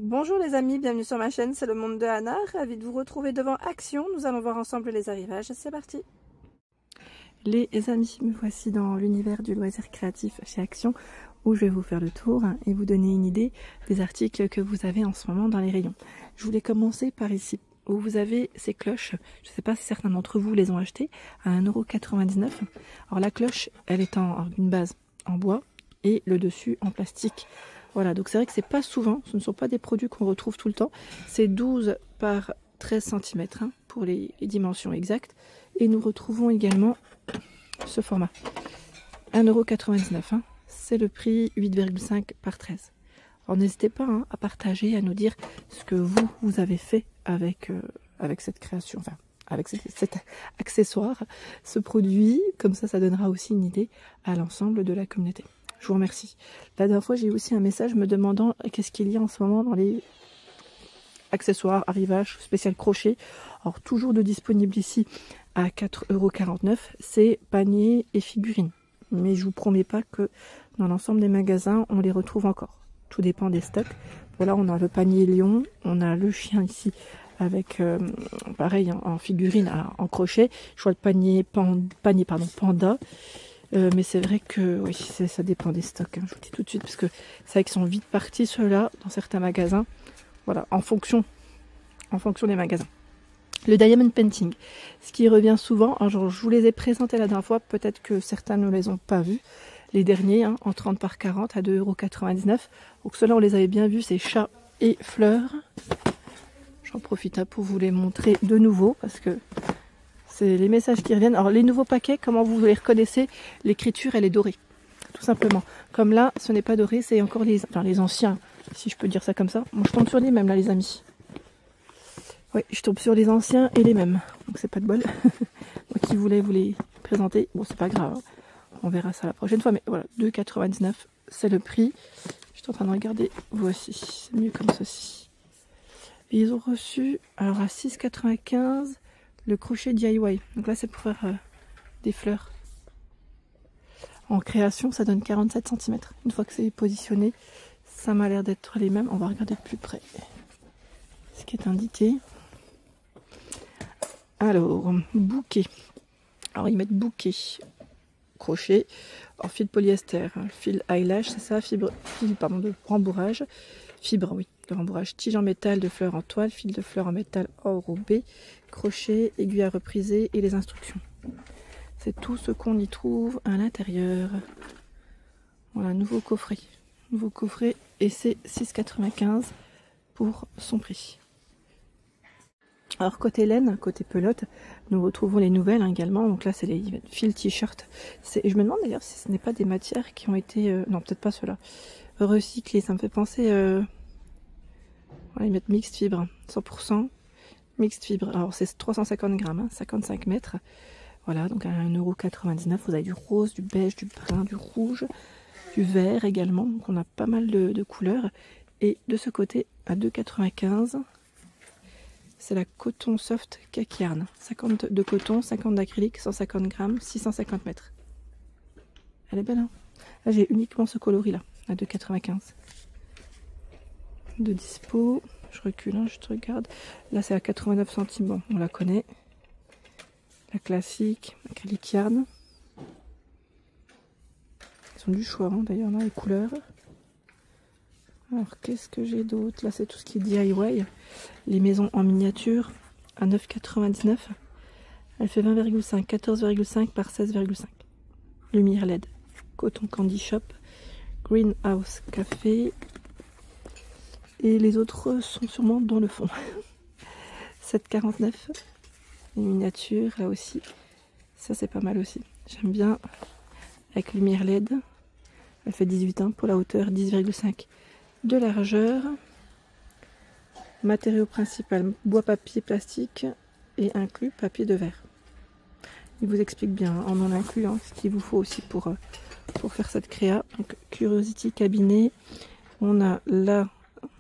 Bonjour les amis, bienvenue sur ma chaîne, c'est le monde de Anna, ravie de vous retrouver devant Action. Nous allons voir ensemble les arrivages, c'est parti. Les amis, me voici dans l'univers du loisir créatif chez Action, où je vais vous faire le tour et vous donner une idée des articles que vous avez en ce moment dans les rayons. Je voulais commencer par ici, où vous avez ces cloches. Je ne sais pas si certains d'entre vous les ont achetées à 1,99 €. Alors la cloche, elle est en une base en bois et le dessus en plastique. Voilà, donc c'est vrai que c'est pas souvent, ce ne sont pas des produits qu'on retrouve tout le temps. C'est 12 par 13 cm pour les dimensions exactes. Et nous retrouvons également ce format. 1,99 €, c'est le prix 8,5 par 13. Alors n'hésitez pas à partager, à nous dire ce que vous avez fait avec cette création, enfin avec cet accessoire, ce produit. Comme ça donnera aussi une idée à l'ensemble de la communauté. Je vous remercie. La dernière fois, j'ai eu aussi un message me demandant qu'est-ce qu'il y a en ce moment dans les accessoires, arrivages, spécial crochet. Alors, toujours de disponible ici à 4,49 €. C'est panier et figurines. Mais je vous promets pas que dans l'ensemble des magasins, on les retrouve encore. Tout dépend des stocks. Voilà, on a le panier lion, on a le chien ici avec, pareil, en figurine, en crochet. Je vois le panier panda. Mais c'est vrai que oui, ça dépend des stocks, je vous le dis tout de suite, parce que c'est vrai qu'ils sont vite partis ceux-là dans certains magasins. Voilà, en fonction des magasins. Le diamond painting, ce qui revient souvent, alors je vous les ai présentés la dernière fois, peut-être que certains ne les ont pas vus. Les derniers, en 30 par 40 à 2,99 €. Donc ceux-là, on les avait bien vus, c'est chat et fleurs. J'en profite pour vous les montrer de nouveau, parce que c'est les messages qui reviennent. Alors les nouveaux paquets, comment vous les reconnaissez? L'écriture, elle est dorée, tout simplement. Comme là, ce n'est pas doré, c'est encore les anciens, si je peux dire ça comme ça. Moi, je tombe sur les mêmes là, les amis. Oui, je tombe sur les anciens et les mêmes. Donc c'est pas de bol. Moi qui voulais vous les présenter. Bon, c'est pas grave, on verra ça la prochaine fois. Mais voilà, 2,99 €, c'est le prix. Je suis en train de regarder. Voici, c'est mieux comme ceci. Et ils ont reçu, alors à 6,95 € le crochet DIY. Donc là, c'est pour faire des fleurs. En création, ça donne 47 cm. Une fois que c'est positionné, ça m'a l'air d'être les mêmes. On va regarder de plus près ce qui est indiqué. Alors, bouquet. Alors, ils mettent bouquet, crochet, en fil polyester, fil eyelash, c'est ça, fil de rembourrage, fibre, oui, de rembourrage, tige en métal de fleurs en toile, fil de fleurs en métal enrobé, crochet, aiguille à repriser et les instructions. C'est tout ce qu'on y trouve à l'intérieur. Voilà, nouveau coffret et c'est 6,95 € pour son prix. Alors côté laine, côté pelote, nous retrouvons les nouvelles également. Donc là, c'est les fils t-shirt. Je me demande d'ailleurs si ce n'est pas des matières qui ont été, non peut-être pas ceux-là, recyclés. Ça me fait penser, voilà, ils mettent mixte fibre, 100% mixte fibre. Alors c'est 350 grammes, 55 mètres. Voilà, donc à 1,99 €, vous avez du rose, du beige, du brun, du rouge, du vert également. Donc on a pas mal de couleurs. Et de ce côté, à 2,95 €, c'est la coton soft kaki yarn. 50 de coton, 50 d'acrylique, 150 grammes, 650 mètres. Elle est belle, hein? Là, j'ai uniquement ce coloris là, à 2,95 €. De dispo, je recule, je te regarde. Là, c'est à 89 centimes. Bon, on la connaît. La classique, acrylique yarn. Ils ont du choix d'ailleurs dans les couleurs. Alors qu'est-ce que j'ai d'autre? Là c'est tout ce qui est DIY. Les maisons en miniature à 9,99 €. Elle fait 20,5, 14,5 par 16,5. Lumière LED. Coton Candy Shop. Greenhouse Café. Et les autres sont sûrement dans le fond. 7,49 €. Les miniatures là aussi. Ça c'est pas mal aussi. J'aime bien. Avec lumière LED. Elle fait 18 pour la hauteur, 10,5 de largeur. Matériau principal, bois, papier, plastique et inclus papier de verre. Il vous explique bien en inclut ce qu'il vous faut aussi pour faire cette créa. Donc Curiosity cabinet, on a la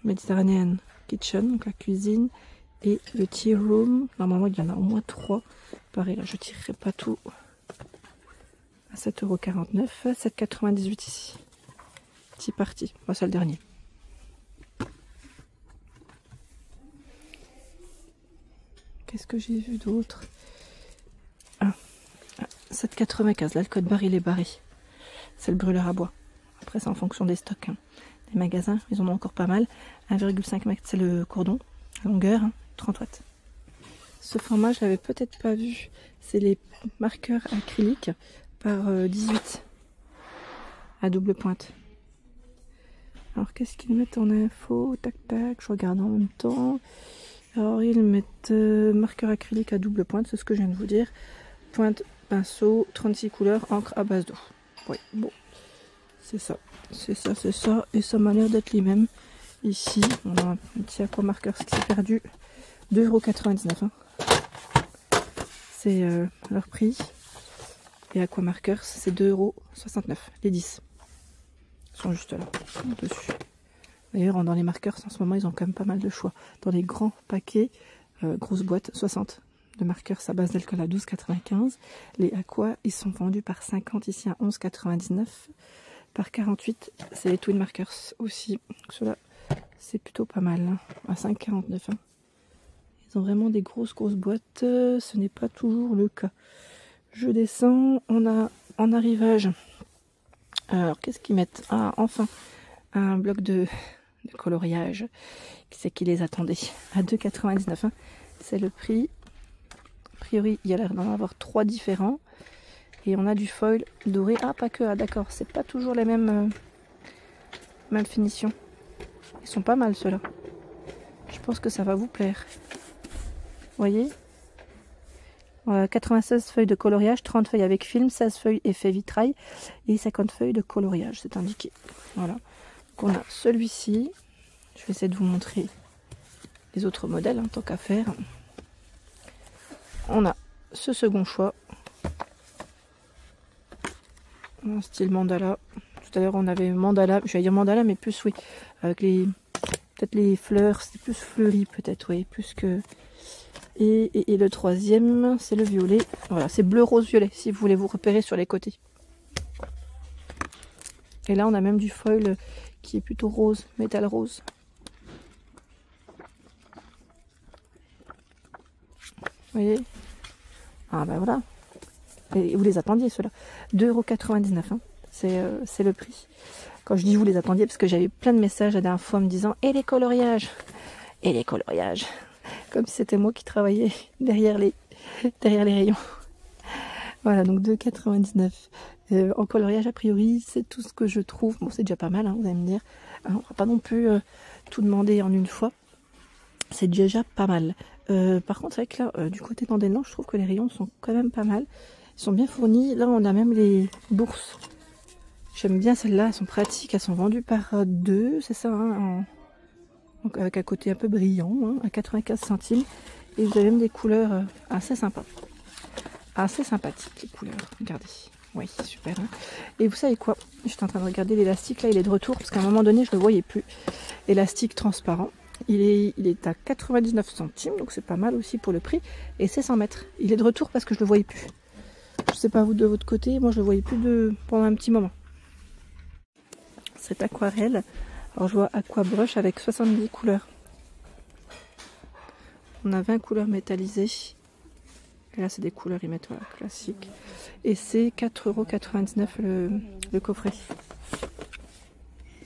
Mediterranean Kitchen, donc la cuisine, et le tea room. Normalement il y en a au moins 3. Pareil là je tirerai pas tout. À 7,49 €, 7,98 € ici. Petit parti, moi c'est le dernier. qu'est-ce que j'ai vu d'autre? 7,95. Là, le code barre, il est barré. C'est le brûleur à bois. Après, c'est en fonction des stocks. Hein. Les magasins, ils en ont encore pas mal. 1,5 m, c'est le cordon. Longueur, hein, 30 watts. Ce format, je l'avais peut-être pas vu. C'est les marqueurs acryliques par 18 à double pointe. Alors, qu'est-ce qu'ils mettent en info? Tac, tac, je regarde en même temps. Alors, ils mettent marqueur acrylique à double pointe, c'est ce que je viens de vous dire. Pointe, pinceau, 36 couleurs, encre à base d'eau. Oui, bon, c'est ça. C'est ça, c'est ça. Et ça m'a l'air d'être les mêmes. Ici, on a un petit aquamarqueur qui s'est perdu. 2,99 €. Hein. C'est leur prix. Et aquamarqueurs, c'est 2,69 €. Les 10. Ils sont juste là, dessus. D'ailleurs, dans les marqueurs, en ce moment, ils ont quand même pas mal de choix. Dans les grands paquets, grosses boîtes, 60 de marqueurs à base d'alcool à 12,95 €. Les aqua, ils sont vendus par 50 ici à 11,99 €. Par 48, c'est les Twin Markers aussi. Ceux-là, c'est plutôt pas mal. Hein, à 5,49 €. Hein. Ils ont vraiment des grosses boîtes. Ce n'est pas toujours le cas. Je descends. On a en arrivage. Alors, qu'est-ce qu'ils mettent? Ah, enfin, un bloc de coloriage. Qui c'est qui les attendait? À 2,99 €. Hein. C'est le prix. A priori, il y a l'air d'en avoir 3 différents. Et on a du foil doré. Ah, pas que. Ah, d'accord. C'est pas toujours les mêmes finitions. Ils sont pas mal, ceux-là. Je pense que ça va vous plaire. Vous voyez, 96 feuilles de coloriage, 30 feuilles avec film, 16 feuilles effet vitrail et 50 feuilles de coloriage, c'est indiqué. Voilà. Donc on a celui-ci. Je vais essayer de vous montrer les autres modèles, hein, tant qu'à faire. On a ce second choix. En style mandala. Tout à l'heure on avait mandala, je vais dire mandala, mais plus oui, avec les peut-être les fleurs, c'est plus fleuri peut-être, oui, plus que. Et le troisième, c'est le violet. Voilà, c'est bleu, rose, violet, si vous voulez vous repérer sur les côtés. Et là, on a même du foil qui est plutôt rose, métal rose. Vous voyez? Ah ben voilà. Et vous les attendiez, ceux-là. 2,99 €. Hein. C'est le prix. Quand je dis vous les attendiez, parce que j'avais plein de messages la dernière fois me disant « Et les coloriages ?» Et les coloriages. Comme si c'était moi qui travaillais derrière les rayons. Voilà, donc 2,99 €. En coloriage, a priori, c'est tout ce que je trouve. Bon, c'est déjà pas mal, hein, vous allez me dire. Alors, on va pas non plus tout demander en une fois. C'est déjà pas mal. Par contre, avec là, du côté d'Andelnan, je trouve que les rayons sont quand même pas mal. Ils sont bien fournis. Là, on a même les bourses. J'aime bien celles-là, elles sont pratiques. Elles sont vendues par 2, c'est ça, hein, donc avec un côté un peu brillant, hein, à 95 centimes. Et vous avez même des couleurs assez sympas. Assez sympathiques, les couleurs. Regardez. Oui, super. Hein. Et vous savez quoi? J'étais en train de regarder l'élastique. Là, il est de retour parce qu'à un moment donné, je ne le voyais plus. Élastique transparent. Il est à 99 centimes. Donc, c'est pas mal aussi pour le prix. Et c'est 100 mètres. Il est de retour parce que je ne le voyais plus. Je ne sais pas vous de votre côté. Moi, je ne le voyais plus pendant un petit moment. Cette aquarelle. Alors je vois aqua brush avec 70 couleurs. On a 20 couleurs métallisées. Et là c'est des couleurs, ils mettent voilà, classiques. Et c'est 4,99 € le coffret.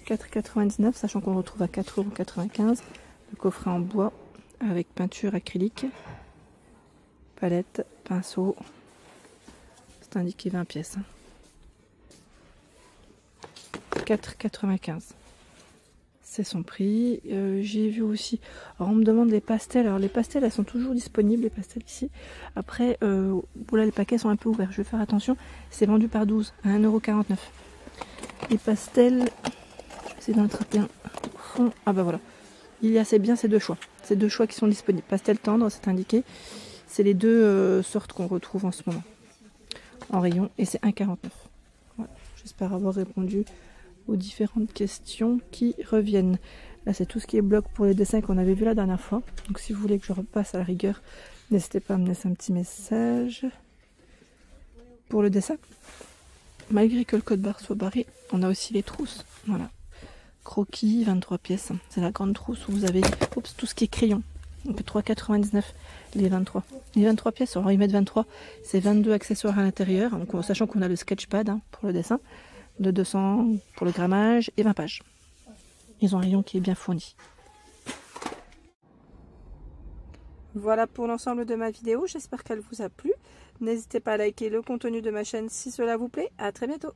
4,99 €, sachant qu'on le retrouve à 4,95 €. Le coffret en bois avec peinture acrylique. Palette, pinceau. C'est indiqué 20 pièces. 4,95 €. C'est son prix. J'ai vu aussi. Alors on me demande les pastels. Alors les pastels, elles sont toujours disponibles, les pastels ici. Après, là les paquets sont un peu ouverts. Je vais faire attention. C'est vendu par 12 à 1,49 €. Les pastels, je vais essayer d'en attraper un au fond. Ah bah voilà. Il y a c'est bien ces deux choix. Ces deux choix qui sont disponibles. Pastel tendre, c'est indiqué. C'est les deux sortes qu'on retrouve en ce moment. En rayon. Et c'est 1,49 €. Voilà. J'espère avoir répondu aux différentes questions qui reviennent. Là, c'est tout ce qui est bloc pour les dessins qu'on avait vu la dernière fois. Donc, si vous voulez que je repasse à la rigueur, n'hésitez pas à me laisser un petit message. Pour le dessin, malgré que le code barre soit barré, on a aussi les trousses. Voilà. Croquis, 23 pièces. C'est la grande trousse où vous avez tout ce qui est crayon. Donc 3,99 les 23. Les 23 pièces, alors ils mettent 23, c'est 22 accessoires à l'intérieur, donc sachant qu'on a le sketchpad hein, pour le dessin, de 200 pour le grammage et 20 pages. Ils ont un rayon qui est bien fourni. Voilà pour l'ensemble de ma vidéo, j'espère qu'elle vous a plu. N'hésitez pas à liker le contenu de ma chaîne si cela vous plaît. À très bientôt.